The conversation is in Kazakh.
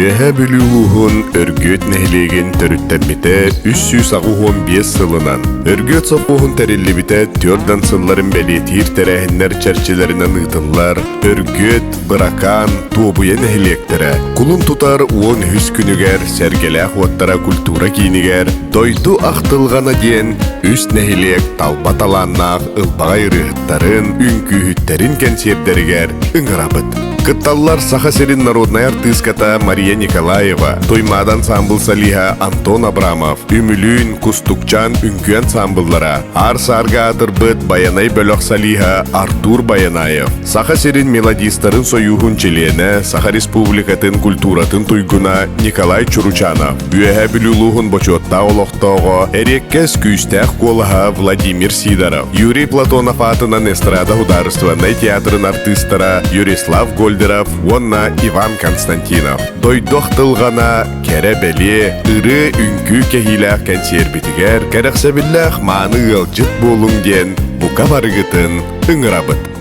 Үйәһә білуғын өргөт нәхілеген төріттәммете 315 сылынан. Өргөт сопуғын тәрелі төрдан сылларын бәлетир тәрәхіннер чәрчелерінен ұтылар. Өргөт, быракан, туобуя нәхілектері. Кулын тұтар 10 күнігер, сәргелі қуаттара культура кейінігер. Дойду ақтылғана ден, үст нәхілек талбаталаннақ ылбағай рыхыттарын, үнкүйіттәрін кәнсердерігер үңірабыд. Кытталлар саха-серин народная артистката Мария Николаева, тоймад ансамбл салиха Антон Абрамов, Үмүлүн, Кустукчан үнкү ансамбллара, Ар-сарга адырбыт Баянай бөлөк салиха Артур Баянаев, саха-серин мелодистарын союхун челене Саха Республикатын культуратын туйгуна Николай Чуручанов, үйәһә білулуғын бочотта олоқтоғы, әреккес күйстәқ колаға Владимир Сидоров, Юрий Платонов атынан эстрада художественной театрын артистара Юрислав Гольдеров, онна Иван Константинов. Дойдох тылғана кәрі бәле, ұры үнкі кәхиләқ кәнсер бітігер, кәріқсәбілләқ маны ғылжыт болың ден бұқа барығытын үңірабыт.